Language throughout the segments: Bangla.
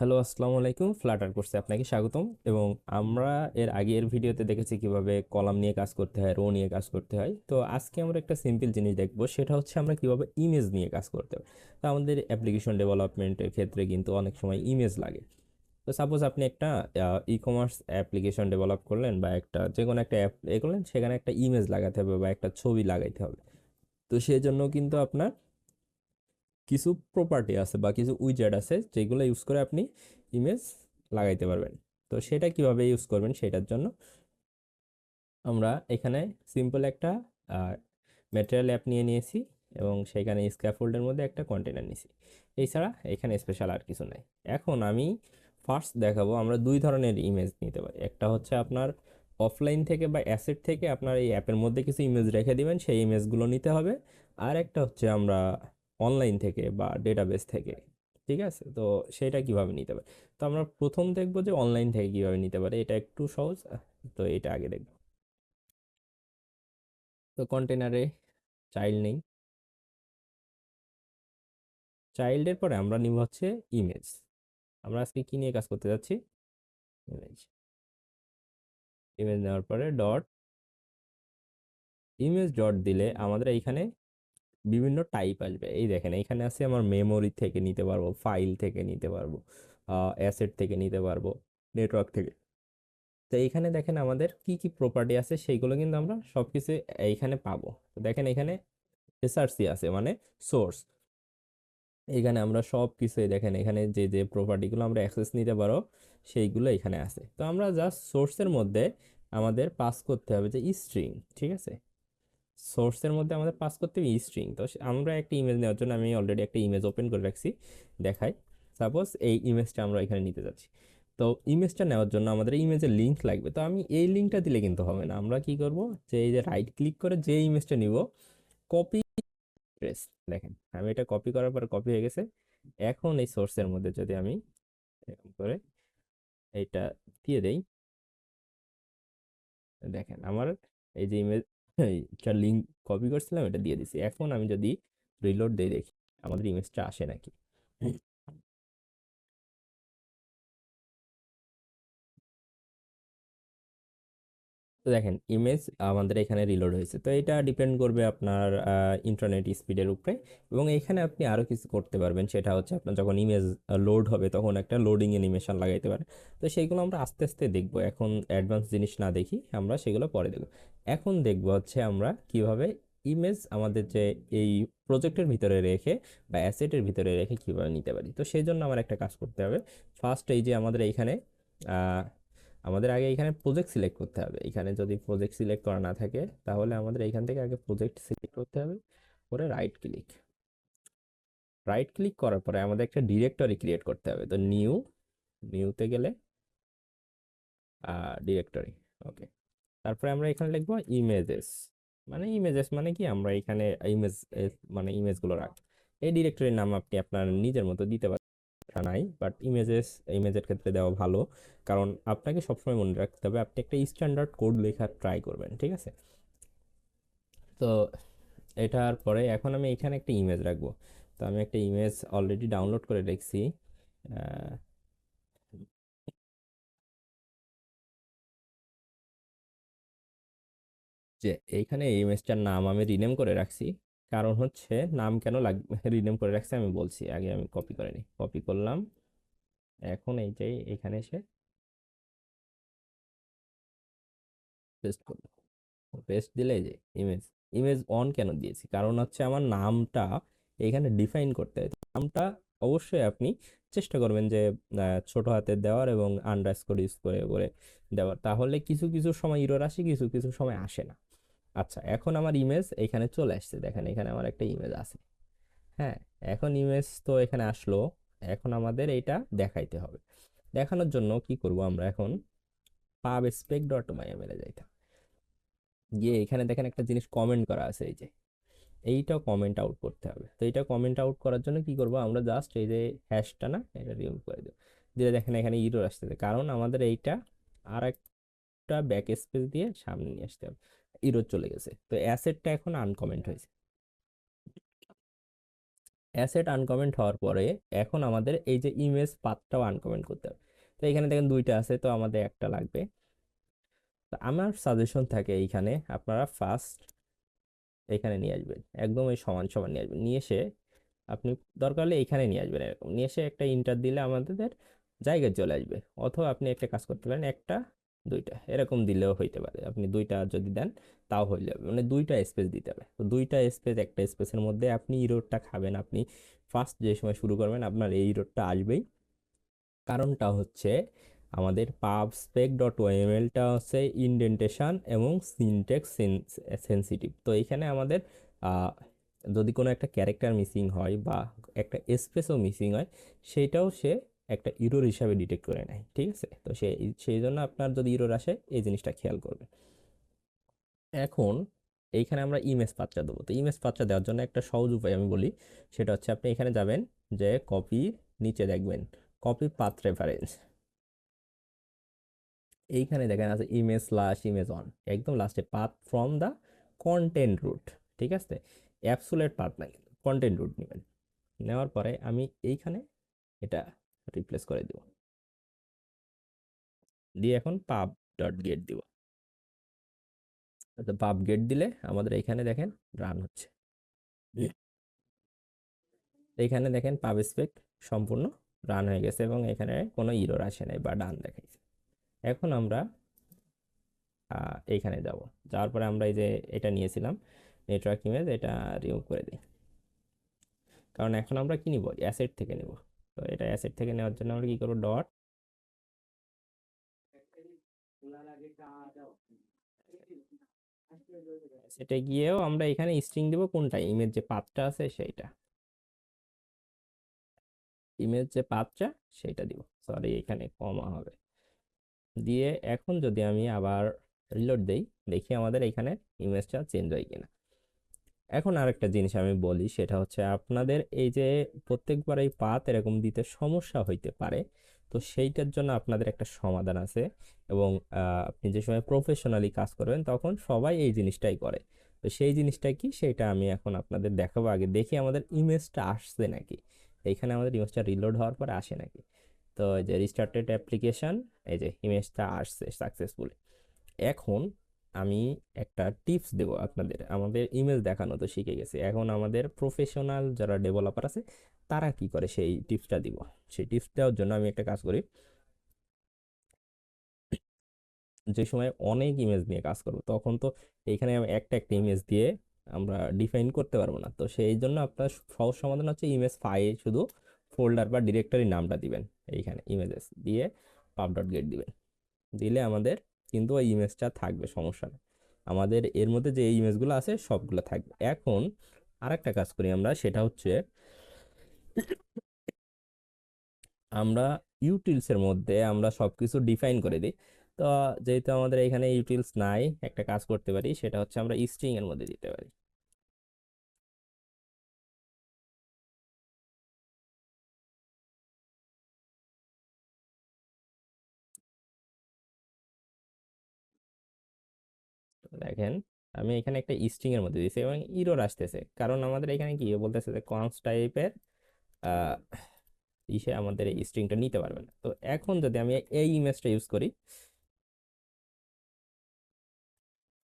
হ্যালো, আসসালামু আলাইকুম। ফ্লাটার কোর্সে আপনাকে স্বাগতম। এবং আমরা এর আগের ভিডিওতে দেখেছি কিভাবে কলাম নিয়ে কাজ করতে হয়, রো নিয়ে কাজ করতে হয়। তো আজকে আমরা একটা সিম্পল জিনিস দেখব, সেটা হচ্ছে আমরা কিভাবে ইমেজ নিয়ে কাজ করতে হয়। তো আমাদের অ্যাপ্লিকেশন ডেভেলপমেন্টের ক্ষেত্রে কিন্তু অনেক সময় ইমেজ লাগে। তো সাপোজ আপনি একটা ই কমার্স অ্যাপ্লিকেশন ডেভেলপ করলেন, বা একটা যে কোনো একটা অ্যাপ করলেন, সেখানে একটা ইমেজ লাগাতে হবে বা একটা ছবি লাগাইতে হবে। তো সেই জন্য কিন্তু আপনার কিছু প্রপার্টি আছে বা কিছু উইজেট আছে যেগুলো ইউজ করে আপনি ইমেজ লাগাইতে পারবেন। তো সেটা কিভাবে ইউজ করবেন সেটার জন্য আমরা এখানে সিম্পল একটা ম্যাটেরিয়াল অ্যাপ নিয়ে নিয়েছি এবং সেখানে স্ক্যাফোল্ডের মধ্যে একটা কন্টেনার নিয়েছি। এছাড়া এখানে স্পেশাল আর কিছু নাই। এখন আমি ফার্স্ট দেখাবো আমরা দুই ধরনের ইমেজ নিতে পারি। একটা হচ্ছে আপনার অফলাইন থেকে বা অ্যাসেট থেকে আপনার এই অ্যাপের মধ্যে কিছু ইমেজ রেখে দিবেন, সেই ইমেজগুলো নিতে হবে। আর একটা হচ্ছে আমরা অনলাইন থেকে বা ডেটাবেস থেকে। ঠিক আছে, তো সেটা কিভাবে নিতে পারি। তো আমরা প্রথম দেখবো যে অনলাইন থেকে কিভাবে নিতে পারি, এটা একটু সহজ। তো এটা আগে দেখব। তো কন্টেনারে চাইল্ড নেই, চাইল্ডের পরে আমরা নিব হচ্ছে ইমেজ। আমরা আজকে কি নিয়ে কাজ করতে যাচ্ছি? ইমেজ। ইমেজ নেওয়ার পরে ডট ইমেজ ডট দিলে আমাদের এইখানে বিভিন্ন টাইপ আসবে। এই দেখেন, এইখানে আছে আমার মেমোরি থেকে নিতে পারবো, ফাইল থেকে নিতে পারবো, অ্যাসেট থেকে নিতে পারবো, নেটওয়ার্ক থেকে। তো এইখানে দেখেন আমাদের কি কি প্রপার্টি আছে, সেইগুলো কিন্তু আমরা সবকিছু এইখানে পাবো। তো দেখেন এখানে এসআরসি আছে, মানে সোর্স। এখানে আমরা সব কিছুই দেখেন, এখানে যে যে প্রপার্টিগুলো আমরা অ্যাক্সেস নিতে পারো সেইগুলো এখানে আছে। তো আমরা জাস্ট সোর্সের মধ্যে আমাদের পাস করতে হবে যে স্ট্রিং। ঠিক আছে, সোর্সের মধ্যে আমাদের পাস করতে হবে স্ট্রিং। তো আমরা একটা ইমেজ নেওয়ার জন্য আমি অলরেডি একটা ইমেজ ওপেন করে রাখছি, দেখাই। সাপোজ এই ইমেজটা আমরা এখানে নিতে যাচ্ছি। তো ইমেজটা নেওয়ার জন্য আমাদের ইমেজের লিঙ্ক লাগবে। তো আমি এই লিঙ্কটা দিলে কিন্তু হবে না। আমরা কি করব, যে এই যে রাইট ক্লিক করে যে ইমেজটা নিব, কপি প্রেস। দেখেন আমি এটা কপি করার পর কপি হয়ে গেছে। এখন এই সোর্সের মধ্যে যদি আমি এরকম করে এইটা দিয়ে দেই, দেখেন আমার এই যে ইমেজ এইটা লিঙ্ক কপি করছিলাম, এটা দিয়ে দিছি। এখন আমি যদি রিলোড দেই, দেখি আমাদের ইমেজটা আসে নাকি। তো দেখেন ইমেজ আমাদের এখানে রিলোড হয়েছে। তো এটা ডিপেন্ড করবে আপনার ইন্টারনেট স্পিডের উপরে। এবং এখানে আপনি আরো কিছু করতে পারবেন, সেটা হচ্ছে আপনার যখন ইমেজ লোড হবে তখন একটা লোডিং অ্যানিমেশন লাগাইতে পারেন। তো সেইগুলো আমরা আস্তে আস্তে দেখবো, এখন অ্যাডভান্স জিনিস না দেখি, আমরা সেগুলো পরে দেখব। এখন দেখবো হচ্ছে আমরা কিভাবে ইমেজ আমাদের যে এই প্রজেক্টের ভিতরে রেখে বা অ্যাসেটের ভিতরে রেখে কিভাবে নিতে পারি। তো সেই জন্য আমার একটা কাজ করতে হবে। ফার্স্ট এই যে আমাদের এইখানে আমাদের আগে এখানে প্রজেক্ট সিলেক্ট করতে হবে। এখানে যদি প্রজেক্ট সিলেক্ট করা না থাকে, তাহলে আমাদের এখান থেকে আগে প্রজেক্ট সিলেক্ট করতে হবে। পরে রাইট ক্লিক, রাইট ক্লিক করার পরে আমাদের একটা ডিরেক্টরি ক্রিয়েট করতে হবে। তো নিউতে গেলে ডিরেক্টরি। ওকে, তারপরে আমরা এখানে লিখবো ইমেজেস। মানে ইমেজেস মানে কি, আমরা এখানে ইমেজ মানে ইমেজগুলো রাখ। এই ডিরেক্টরির নাম আপনি আপনার নিজের মতো দিতে পারেন, নাই, বাট ইমেজের ক্ষেত্রে দেওয়া ভালো। কারণ আপনাকে সবসময় মনে রাখতে হবে আপনি একটা স্ট্যান্ডার্ড কোড লেখার ট্রাই করবেন। ঠিক আছে, তো এটার পরে এখন আমি এখানে একটা ইমেজ রাখবো। তো আমি একটা ইমেজ অলরেডি ডাউনলোড করে রেখেছি। আহ, যে এইখানে এই ইমেজটার নাম আমি রিনেম করে রাখছি। কারণ হচ্ছে নাম কেন লাগবে রিনেম করে রাখছি আমি বলছি। আগে আমি কপি করে নিই, কপি করলাম। এখন এই যে এখানে এসে পেস্ট করলাম। পেস্ট দিলে এই যে ইমেজ, ইমেজ অন কেন দিয়েছি, কারণ হচ্ছে আমার নামটা এখানে ডিফাইন করতে হয়। তো নামটা অবশ্যই আপনি চেষ্টা করবেন যে ছোট হাতের দেওয়ার এবং আন্ডারস্কোর ইউজ করে করে দেওয়ার। তাহলে কিছু কিছু সময় ইরর আসে, কিছু কিছু সময় আসে না। আচ্ছা, এখন আমার ইমেজ এখানে চলে আসছে। দেখেন এখানে আমার একটা ইমেজ আছে। হ্যাঁ, এখন ইমেজ তো এখানে আসলো। এখন আমাদের এইটা দেখাইতে হবে। দেখানোর জন্য কি করব, আমরা এখন পাব স্পেক ডট মাইএমএল এ যাইতে হবে। গিয়ে এখানে দেখেন একটা জিনিস কমেন্ট করা আছে, এই যে এইটা কমেন্ট আউট করতে হবে। তো এইটা কমেন্ট আউট করার জন্য কি করব, আমরা জাস্ট এই যে হ্যাশটা না, এটা রিমুভ করে দেব। দিলে দেখেন এখানে ইরর আসতেছে, কারণ আমাদের এইটা আর একটা ব্যাক স্পেস দিয়ে সামনে নিয়ে আসতে হবে। ইরর চলে গেছে, তো অ্যাসেটটা এখন আনকমেন্ট হয়েছে। অ্যাসেট আনকমেন্ট হওয়ার পরে এখন আমাদের এই যে ইমেজ পাথটাও আনকমেন্ট করতে হবে। তো এখানে দেখেন দুইটা আছে, তো আমাদের একটা লাগবে। তো আমার সাজেশন থাকে এইখানে আপনারা ফার্স্ট এখানে নিয়ে আসবেন, একদম এই সমান সমান নিয়ে আসবেন, নিয়ে এসে আপনি দরকার হলে এখানে নিয়ে আসবেন, এরকম নিয়ে এসে একটা ইন্টার দিলে আমাদের জায়গায় চলে আসবে। অথবা আপনি একটা কাজ করতে পারেন, একটা দুইটা এরকম দিলেও হইতে পারে। আপনি দুইটা যদি দেন তাও হয়ে যাবে, মানে দুইটা স্পেস দিতে হবে। তো দুইটা স্পেস, একটা স্পেসের মধ্যে আপনি ইরোরটা খাবেন। আপনি ফার্স্ট যে সময় শুরু করবেন আপনার এই ইরোরটা আসবেই। কারণটা হচ্ছে আমাদের পাব স্পেক ডট ওএমএলটা হচ্ছে ইনডেন্টেশন এবং সিনটেক্স সেন্সিটিভ। তো এখানে আমাদের আহ, যদি কোনো একটা ক্যারেক্টার মিসিং হয় বা একটা স্পেসও মিসিং হয়, সেইটাও সে একটা ইরোর হিসাবে ডিটেক্ট করে নেয়। ঠিক আছে, তো সেই জন্য আপনার যদি ইরোর আসে এই জিনিসটা খেয়াল করবেন। এখন এইখানে আমরা ইমেজ পাত্রা দেবো। তো ইমেজ পাত্রা দেওয়ার জন্য একটা সহজ উপায় আমি বলি, সেটা হচ্ছে আপনি এখানে যাবেন, যে কপি, নিচে দেখবেন কপি পাথ রেফারেন্স, এইখানে দেখেন আছে ইমেজ স্ল্যাশ ইমেজ অন, একদম লাস্টে path from the content root. ঠিক আছে, অ্যাবসুলেট পাথ না, কন্টেন্ট রুট নেবেন। নেওয়ার পরে আমি এইখানে এটা রিপ্লেস করে দিব, দিয়ে এখন পাব ডট গেট দিব। তো পাব গেট দিলে আমাদের এখানে দেখেন রান হচ্ছে। এইখানে দেখেন পাব স্পেক সম্পূর্ণ রান হয়ে গেছে এবং এখানে কোনো ইরর আসে নাই বা ডান দেখাইছে। এখন আমরা এইখানে যাব, যাওয়ার পরে আমরা এই যে এটা নিয়েছিলাম নেটওয়ার্ক ইমেজ, এটা রিমুভ করে দিই। কারণ এখন আমরা কি নিব, অ্যাসেট থেকে নিব। তো এটা অ্যাসেট থেকে নেওয়ার জন্য আমরা কি করব, ডট সেটা গিয়েও আমরা এখানে স্ট্রিং দিব কোনটা, ইমেজ যে পাথটা আছে সেইটা, ইমেজ যে পাথটা সেইটা দিব। সরি, এখানে কমা হবে। দিয়ে এখন যদি আমি আবার রিলোড দেই, দেখি আমাদের এখানে ইমেজটা চেঞ্জ হয় কিনা। এখন আরেকটা জিনিস আমি বলি, সেটা হচ্ছে আপনাদের এই যে প্রত্যেকবার এই পাথ এরকম দিতে সমস্যা হইতে পারে। তো সেইটার জন্য আপনাদের একটা সমাধান আছে। এবং আপনি যে সময় প্রফেশনালি কাজ করবেন তখন সবাই এই জিনিসটাই করে। তো সেই জিনিসটা কি, সেটা আমি এখন আপনাদের দেখাবো। আগে দেখি আমাদের ইমেজটা আসছে নাকি, এইখানে আমাদের ইমেজটা রিলোড হওয়ার পরে আসে নাকি। তো এই যে রিস্টার্টেড অ্যাপ্লিকেশন, এই যে ইমেজটা আসছে সাকসেসফুলি। এখন আমি একটা টিপস দেব আপনাদের, আমাদের ইমেল দেখানো তো শিখে গেছে, এখন আমাদের প্রফেশনাল যারা ডেভেলপার আছে তারা কি করে সেই টিপসটা দিব। সেই টিপস দেওয়ার জন্য আমি একটা কাজ করি, যে সময় অনেক ইমেজ নিয়ে কাজ করব তখন তো এইখানে আমি একটা একটা ইমেজ দিয়ে আমরা ডিফাইন করতে পারবো না। তো সেই জন্য আপনার সহজ সমাধান হচ্ছে ইমেজ ফাইল শুধু ফোল্ডার বা ডিরেক্টরি নামটা দিবেন, এইখানে ইমেজেস দিয়ে পাব ডট গেট দিবেন। দিলে আমাদের কিন্তু ওই ইমেজটা থাকবে, সমস্যা নেই। আমাদের এর মধ্যে যে ইমেজগুলো আছে সবগুলো থাকবে। এখন আরেকটা কাজ করি আমরা, সেটা হচ্ছে আমরা ইউটিলসের মধ্যে আমরা সবকিছু ডিফাইন করে দিই। তো যেহেতু আমাদের এখানে ইউটিলস নাই, একটা কাজ করতে পারি, সেটা হচ্ছে আমরা স্ট্রিং এর মধ্যে দিতে পারি। তো দেখেন আমি এখানে একটা স্ট্রিং এর মধ্যে দিয়েছি এবং ইরর আসতেছে, কারণ আমাদের এখানে কি বলতেছে যে কনস্ট টাইপের ইসে আমাদের এই স্ট্রিংটা নিতে পারবে না। তো এখন যদি আমি এই ইমেজটা ইউজ করি,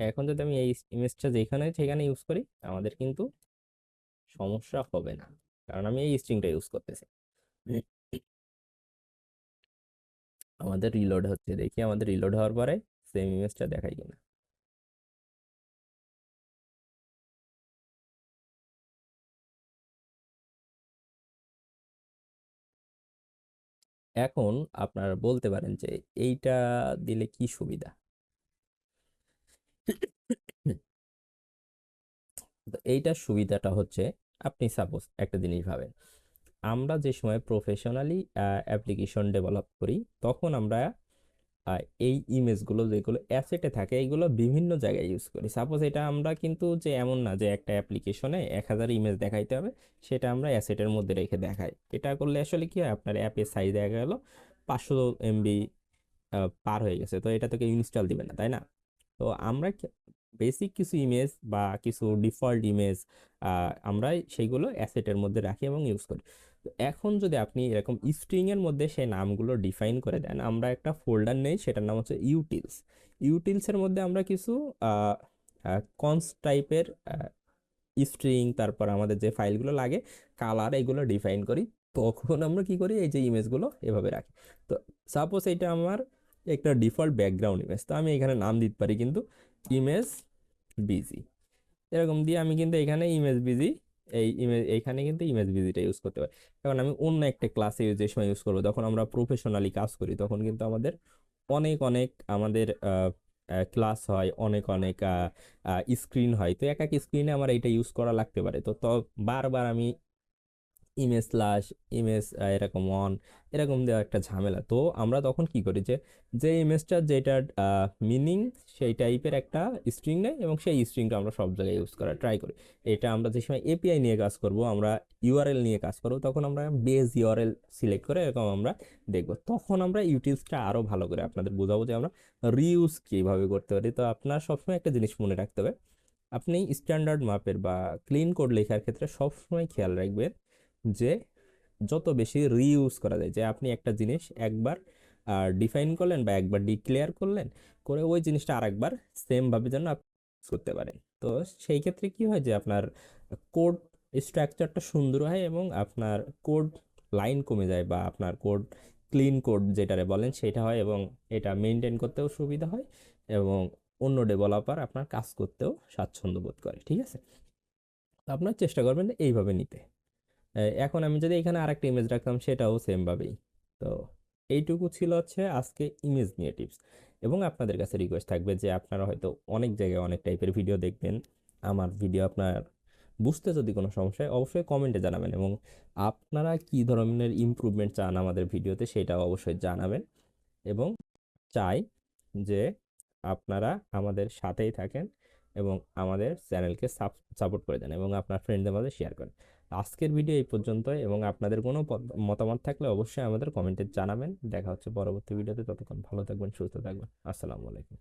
এখন যদি আমি এই ইমেজটা যেখানে সেখানে ইউজ করি, আমাদের কিন্তু সমস্যা হবে না, কারণ আমি এই স্ট্রিংটা ইউজ করতেছি। আমাদের রিলোড হচ্ছে, দেখি আমাদের রিলোড হওয়ার পরে সেম ইমেজটা দেখাই কিনা। এখন আপনারা বলতে পারেন যে এইটা দিলে কি সুবিধা। তো এইটার সুবিধাটা হচ্ছে, আপনি সাপোজ একটা জিনিস ভাবেন, আমরা যে সময় প্রফেশনালি অ্যাপ্লিকেশন ডেভেলপ করি তখন আমরা এই ইমেজগুলো যেগুলো অ্যাসেটে থাকে এইগুলো বিভিন্ন জায়গায় ইউজ করি। সাপোজ এটা আমরা কিন্তু যে এমন না যে একটা অ্যাপ্লিকেশনে 1000 ইমেজ দেখাইতে হবে, সেটা আমরা অ্যাসেটের মধ্যে রেখে দেখাই। এটা করলে আসলে কি হয়, আপনার অ্যাপের সাইজ দেখা গেল 500 MB পার হয়ে গেছে, তো এটা থেকে ইনস্টল দিবেন না, তাই না? তো আমরা বেসিক কিছু ইমেজ বা কিছু ডিফল্ট ইমেজ আমরা সেইগুলো অ্যাসেটের মধ্যে রাখি এবং ইউজ করি। তো এখন যদি আপনি এরকম স্ট্রিং এর মধ্যে সেই নামগুলো ডিফাইন করে দেন, আমরা একটা ফোল্ডার নেই, সেটার নাম হচ্ছে ইউটিলস। ইউটিলসের মধ্যে আমরা কিছু কনস্ট টাইপের স্ট্রিং, তারপর আমাদের যে ফাইলগুলো লাগে, কালার, এগুলো ডিফাইন করি। তখন আমরা কি করি, এই যে ইমেজগুলো এভাবে রাখি। তো সাপোজ এটা আমার একটা ডিফল্ট ব্যাকগ্রাউন্ড ইমেজ, তো আমি এখানে নাম দিতে পারি কিন্তু ইমেজ বিজি, এরকম দিয়ে আমি কিন্তু এখানে ইমেজ বিজি, এই ইমেজ এইখানে কিন্তু ইমেজ বিজিটা ইউজ করতে পারি। এখন আমি অন্য একটা ক্লাসে যে সময় ইউজ করবো, তখন আমরা প্রফেশনালি কাজ করি, তখন কিন্তু আমাদের অনেক অনেক আমাদের ক্লাস হয়, অনেক অনেক স্ক্রিন হয়। তো এক এক স্ক্রিনে আমার এইটা ইউজ করা লাগতে পারে। তো তো বারবার আমি ইমেজ স্ল্যাশ ইমেজ এরকম অন, এরকম দেওয়া একটা ঝামেলা। তো আমরা তখন কি করি, যে যে ইমেজটা যেটার মিনিং সেই টাইপের একটা স্ট্রিং নেই, এবং সেই স্ট্রিংটা আমরা সব জায়গায় ইউজ করার ট্রাই করি। এটা আমরা যে সময় এপিআই নিয়ে কাজ করব, আমরা ইউআরএল নিয়ে কাজ করব, তখন আমরা বেস ইউআরএল সিলেক্ট করে এরকম আমরা দেখব। তখন আমরা ইউটিলসটা আরো ভালো করে আপনাদের বোঝাবো যে আমরা রিউজ কিভাবে করতে পারি। তো আপনার সবসময় একটা জিনিস মনে রাখতে হবে, আপনি স্ট্যান্ডার্ড মাপের বা ক্লিন কোড লেখার ক্ষেত্রে সবসময় খেয়াল রাখবেন যে যত বেশি রিইউজ করা যায়, যে আপনি একটা জিনিস একবার ডিফাইন করলেন বা একবার ডিক্লেয়ার করলেন, করে ওই জিনিসটা আরেকবার সেম ভাবে যেন আপনি use করতে পারেন। তো সেই ক্ষেত্রে কি হয়, যে আপনার কোড স্ট্রাকচারটা সুন্দর হয় এবং আপনার কোড লাইন কমে যায়, বা আপনার কোড ক্লিন কোড যেটারে বলেন সেটা হয়, এবং এটা মেনটেন করতেও সুবিধা হয়, এবং অন্য ডেভেলপার আপনার কাজ করতেও স্বাচ্ছন্দ্য বোধ করে। ঠিক আছে, তো আপনার চেষ্টা করবেন এইভাবে নিতে। এখন আমি যদি এখানে আরেকটা ইমেজ রাখতাম, সেটাও সেম ভাবেই। তো এইটুকু ছিল হচ্ছে আজকে ইমেজ নিয়ে টিপস। এবং আপনাদের কাছে রিকোয়েস্ট থাকবে যে আপনারা হয়তো অনেক জায়গায় অনেক টাইপের ভিডিও দেখবেন, আমার ভিডিও আপনার বুঝতে যদি কোনো সমস্যা হয় অবশ্যই কমেন্টে জানাবেন, এবং আপনারা কি ধরনের ইমপ্রুভমেন্ট চান আমাদের ভিডিওতে সেটাও অবশ্যই জানাবেন। এবং চাই যে আপনারা আমাদের সাথেই থাকেন এবং আমাদের চ্যানেলকে সাপোর্ট করে দেন, এবং আপনার ফ্রেন্ডদের মাঝে শেয়ার করেন। আজকের ভিডিও এই পর্যন্তই, এবং আপনাদের কোনো মতামত থাকলে অবশ্যই আমাদের কমেন্টে জানাবেন। দেখা হচ্ছে পরবর্তী ভিডিওতে, ততক্ষণ ভালো থাকবেন, সুস্থ থাকবেন। আসসালামু আলাইকুম।